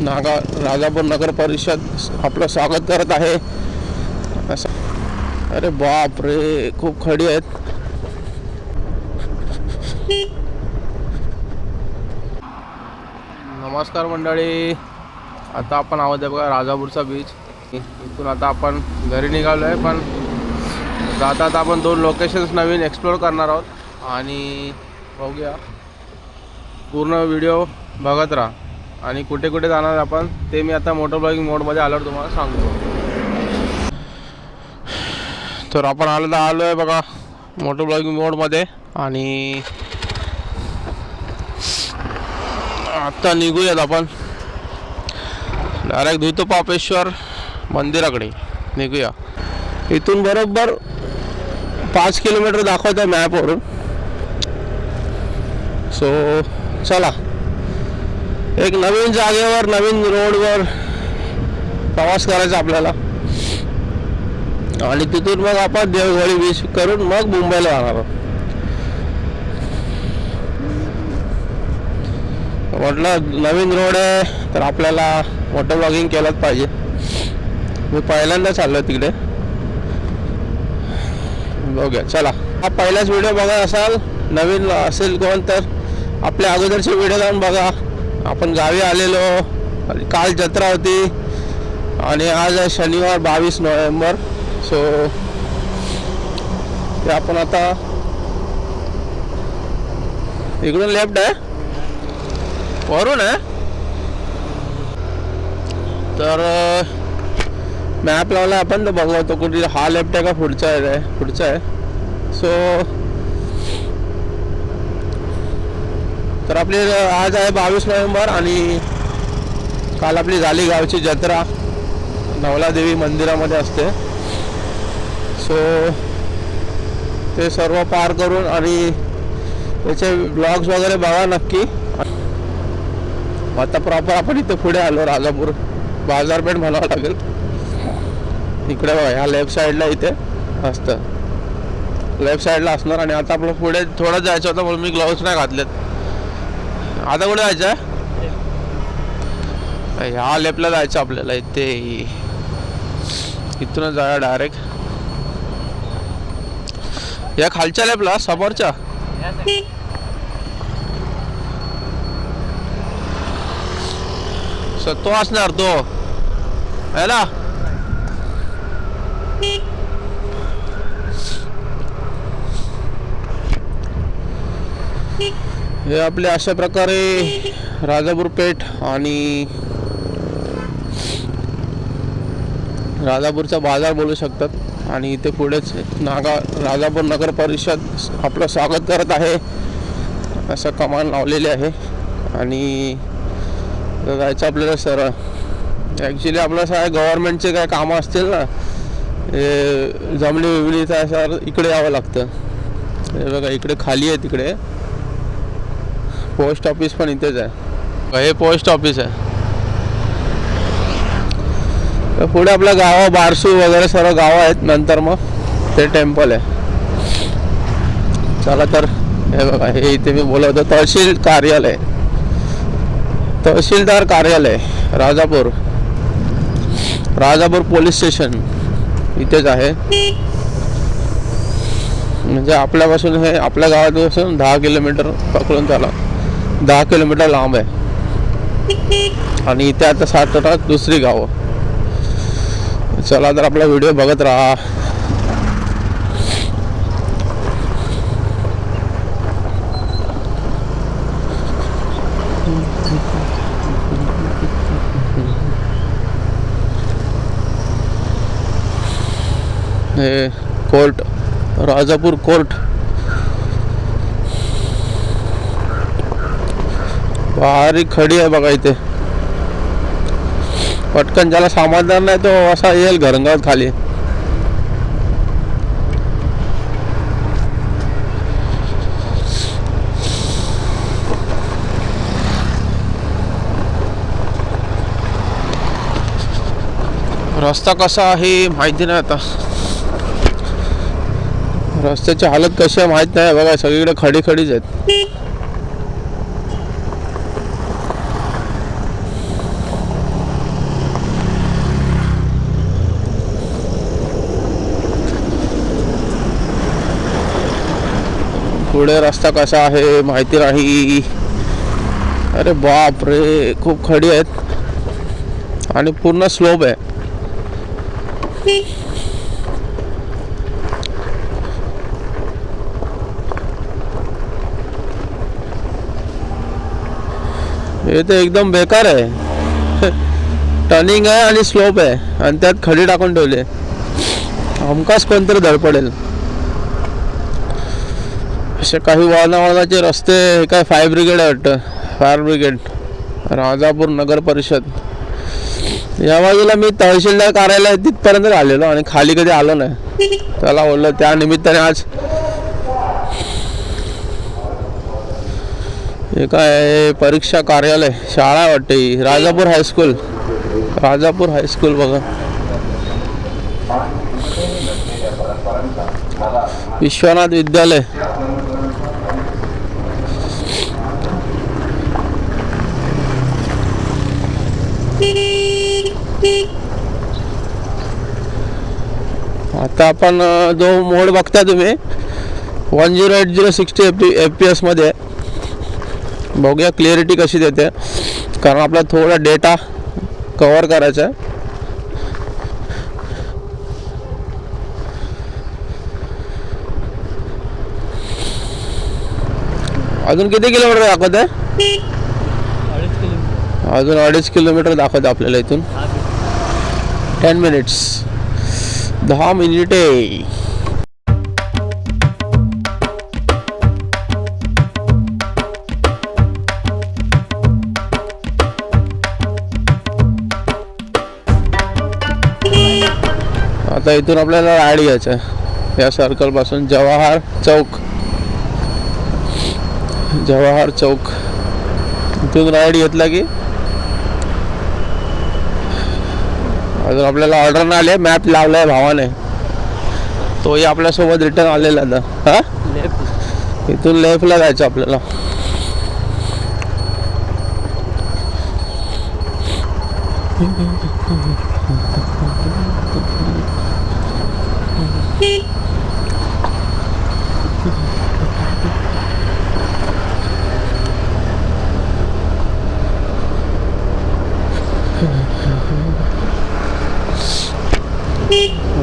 राजापूर नगर परिषद आपलं स्वागत करत आहे। अरे बाप रे, खूप खडी आहेत। नमस्कार मंडळी, आता आपण आहोत बघा राजापूरचा बीच। इथून आता आपण घरी निघालो आहे, पण जाता आपण 2 लोकेशन्स नवीन एक्सप्लोर करणार आहोत आणि बघूया, पूर्ण व्हिडिओ बघत राहा। आणि कुठे कुठे जाणार आपण ते मी आता मोटो ब्लॉगिंग मोडमध्ये आल्यावर तुम्हाला सांगतो। तर आपण आलो आहे बघा मोटो ब्लॉगिंग मोडमध्ये आणि आता निघूयात आपण डायरेक्ट धूतपापेश्वर मंदिराकडे निघूया। इथून बरोबर 5 किलोमीटर दाखवत आहे मॅपवरून। सो चला, एक नवीन जागेवर नवीन रोडवर प्रवास करायचा आपल्याला आणि तिथून मग आपण देवघळी बीच करून मग मुंबईला जाणार आहोत। म्हटलं नवीन रोड आहे तर आपल्याला मोटो ब्लॉगिंग केलंच पाहिजे। मी पहिल्यांदा चाललो तिकडे, बघूया चला। हा पहिलाच व्हिडिओ बघा असाल, नवीन असेल कोण तर आपल्या अगोदरचे व्हिडिओ जाऊन बघा। आपण गावी आलेलो, काल जत्रा होती आणि आज आहे शनिवार 22 नोव्हेंबर। सो ते आपण आता इकडून लेफ्ट आहे, वरून आहे तर मॅप लावला आपण, तर बघतो कुठे हा लेफ्ट आहे का पुढचा आहे। सो तर आपली आज आहे 22 नोव्हेंबर आणि काल आपली झाली गावची जत्रा, नवलादेवी मंदिरामध्ये असते। सो ते सर्व पार करून आणि त्याचे ब्लॉग्स वगैरे बघा नक्की। आता प्रॉपर आपण इथे पुढे आलो, राजापूर बाजारपेठ म्हणावं लागेल। इकडे बघा, ह्या लेफ्ट साईडला इथे असतं, लेफ्ट साईडला असणार। आणि आता आपलं पुढे थोडं जायचं होतं म्हणून मी ग्लोव्स नाही घातलेत। आता कुठे जायचं आहे? ह्या लेफ्टला जायचं आपल्याला, इथे इथूनच जाऊया डायरेक्ट या खालच्या लेफ्टला समोरच्या। तो असणार तो है ना। हे आपले अशा प्रकारे राजापूर पेठ आणि राजापूरचा बाजार बोलू शकतात। आणि इथे पुढेच राजापूर नगर परिषद आपलं स्वागत करत आहे असं कमान लावलेले आहे। आणि जायचं आपल्याला सरळ, ॲक्च्युली आपलं सगळ्या गव्हर्नमेंटचे काय कामं असतील ना, जमणी विमणीचा सर इकडे यावं लागतं। हे बघा इकडे खाली आहे, तिकडे पोस्ट ऑफिस पण इथेच आहे, हे पोस्ट ऑफिस आहे। तर पुढे आपलं गाव बारसू वगैरे सर्व गावं आहेत, नंतर मग ते टेम्पल आहे। चला तर हे बघा, हे इथे मी बोलवतो तहसीलदार कार्यालय राजापूर पोलीस स्टेशन इथेच आहे। म्हणजे आपल्यापासून हे आपल्या गावापासून 10 किलोमीटर पकडून चला, 10 किलोमीटर लांब आहे। आणि इथे आता 7 दुसरी गावं। चला तर आपला व्हिडिओ बघत राहा। हे कोर्ट, राजापूर कोर्ट, भारी खडी आहे बघा इथे। पटकन ज्याला समजणार नाही तो असा येईल घरंगावत खाली। रस्ता कसा आहे माहिती नाही, आता रस्त्याची हालत कशी आहे माहित नाही बघा, सगळीकडे खडीच आहेत। पुढे रस्ता कसा आहे माहिती नाही. अरे बाप रे, खूप खडी आहेत आणि पूर्ण स्लोप आहे. हे तर एकदम बेकार आहे. टर्निंग आहे आणि स्लोप आहे आणि त्यात खडी टाकून ठेवले. हमखास कोणतरी धडपडेल. असे काही वळणावळणाचे रस्ते. काय फायर ब्रिगेड आहे वाटतं, फायर ब्रिगेड, राजापूर नगर परिषद. या बाजूला मी तहसीलदार कार्यालय तिथपर्यंत आलेलो आणि खाली कधी आलो नाही. त्याला बोललो त्या निमित्ताने आज. हे काय परीक्षा कार्यालय, शाळा वाटते ही. राजापूर हायस्कूल, राजापूर हायस्कूल बघा. विश्वनाथ विद्यालय. आता आपण जो मोड बघता तुम्ही 1080-60 FPS मध्ये. बघूया क्लिअरिटी कशी देते, कारण आपला थोडा डेटा कव्हर करायचा आहे. अजून किती किलोमीटर दाखवत आहे? अजून 2.5 किलोमीटर दाखवत आपल्याला इथून. 10 मिनिट्स, 10 मिनिटे. आता इथून आपल्याला राईड घ्यायचं आहे या सर्कल पासून. जवाहर चौक, जवाहर चौक इथून राईड घेतला की अजून आपल्याला ऑर्डर नाही आले. मॅप लावलाय भावाने, तोही आपल्यासोबत रिटर्न आलेला आता. हा, इथून लेफ्टला जायचं आपल्याला.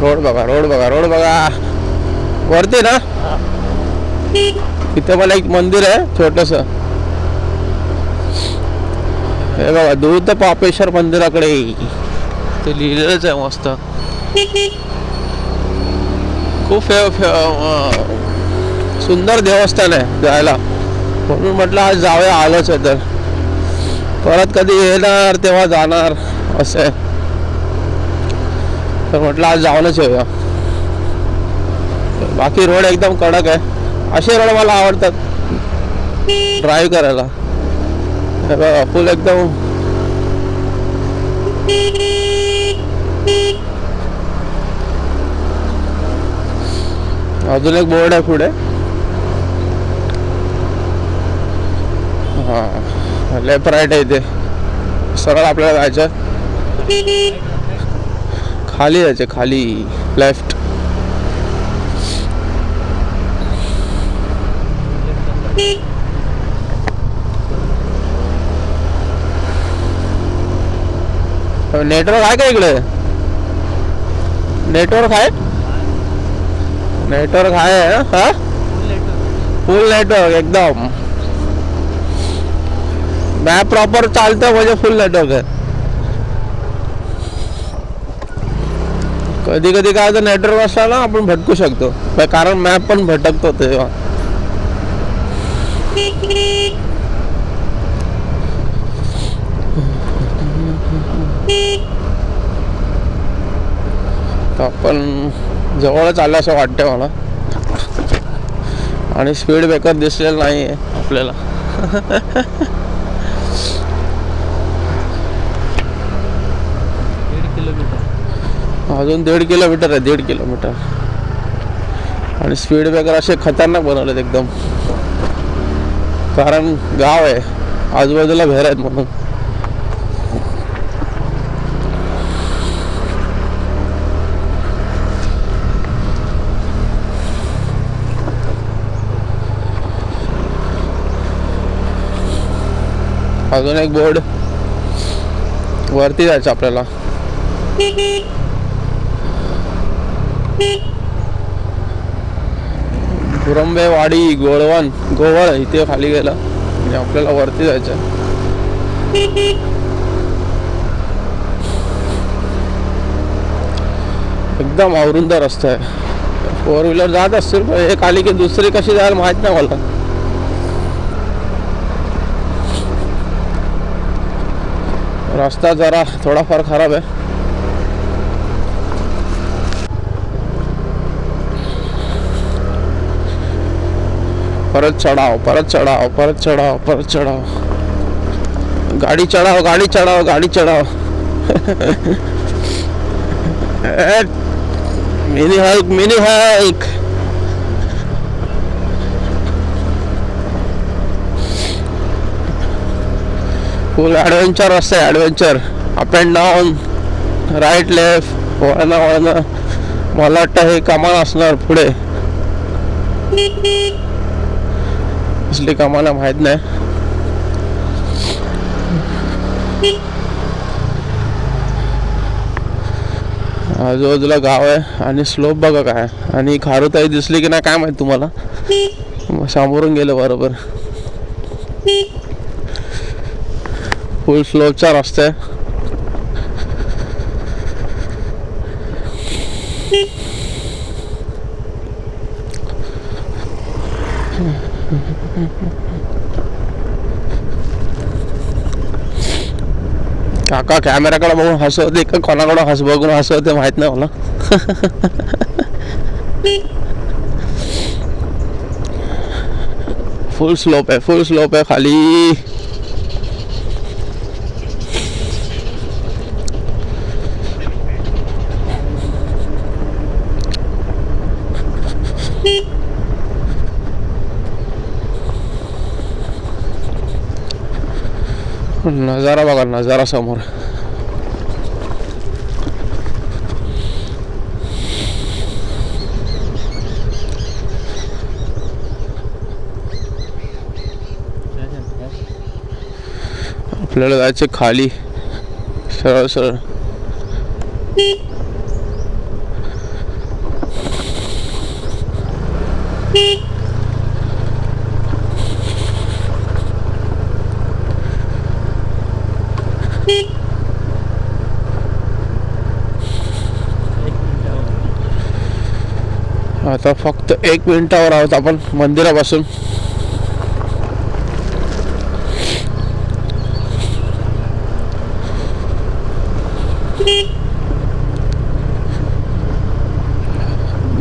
रोड बघा, रोड बघा, रोड बघा. वरती ना इथे मला एक मंदिर आहे छोटस. हे बघा, दूध पापेश्वर मंदिराकडे ते लिहिलेलंच आहे मस्त. खूप सुंदर देवस्थान आहे जायला, म्हणून म्हटलं आज जाऊया. आलोच आहे तर परत कधी येणार तेव्हा जाणार असं आहे, तर म्हटलं आज जाऊनच येऊया. बाकी रोड एकदम कडक आहे. असे रोड मला आवडतात ड्राईव्ह करायला. हे बघा, फुल एकदम. अजून एक बोर्ड आहे पुढे. हा, लेफ्ट राईट आहे इथे. सरळ आपल्याला जायचं, खाली जायचं, खाली लेफ्ट. नेटवर्क आहे का इकडे? नेटवर्क आहे, नेटवर्क आहे. हा, फुल नेटवर्क एकदम. मॅप प्रॉपर चालतं म्हणजे फुल नेटवर्क आहे. कधी कधी काय होतं, नेटवर्क असला ना आपण भटकू शकतो, कारण मॅप पण भटकतो तेव्हा. आपण जवळच आलं असं वाटतं मला, आणि स्पीड ब्रेकर दिसलेला नाही आहे आपल्याला. अजून 1.5 किलोमीटर आहे, 1.5 किलोमीटर. आणि स्पीड ब्रेकर असे खतरनाक बनवलेत एकदम, कारण गाव आहे, आजूबाजूला घर आहेत म्हणून. अजून एक बोर्ड वरती जायचं आपल्याला. गुरंबेवाडी गोवळ इथे खाली गेलं आणि आपल्याला वरती जायचं. एकदम अवरुंद रस्ता आहे. 4 व्हीलर जात असतील पण एक आली की दुसरी कशी जायला माहित नाही मला. रस्ता जरा थोडाफार खराब आहे. परत चढाव. गाडी चढाव. Mini Hulk. फुल ॲडव्हेंचर रस्ता आहे. Adventure up and down, right left, वळणं. मला वाटतं हे कमान असणार पुढे. असली कमाला माहित नाही. आजूबाजूला गाव आहे आणि स्लोप बघा काय. आणि खारुताई दिसली की नाही काय माहित तुम्हाला. समोरून गेलं बरोबर. फुल स्लोपचा रस्ता आहे. काका कॅमेराकडे बघून हसवते का कोणाकडे बघून हसवते माहित नाही मला. फुल स्लोप आहे खाली. नजारा बघा, नजारा समोर. आपल्याला जायचं खाली सरळ. आता फक्त 1 मिनिटावर आहोत आपण मंदिरापासून.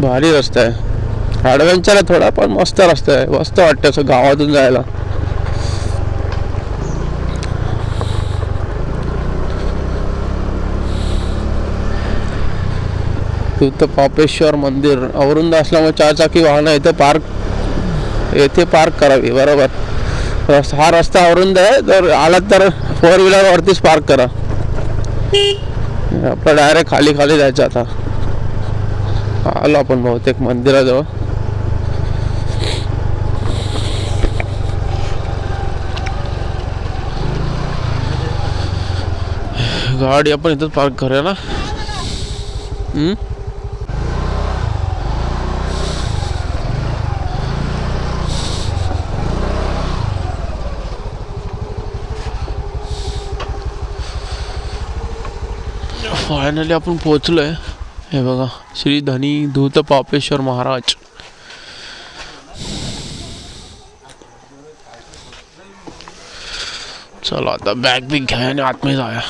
भारी रस्ता आहे. ॲडव्हेंचर आहे थोडा पण मस्त रस्ता आहे. मस्त वाटतं असं गावातून जायला. इथं पापेश्वर मंदिर. अवरुंद असल्यामुळे 4 चाकी वाहनं येथे पार्क करावी. बरोबर. हा रस्ता अवरुंद आहे. जर आलात तर 4 व्हीलर वरतीच पार्क करा. आपलं डायरेक्ट खाली जायचं. आता आलो आपण बहुतेक मंदिराजवळ. गाडी आपण इथं पार्क करूया ना. फायनली आपण पोहोचलोय. हे बघा, श्री धनी धूत पापेश्वर महाराज. चला आता बॅग घ्या आणि आतमध्ये जाऊया.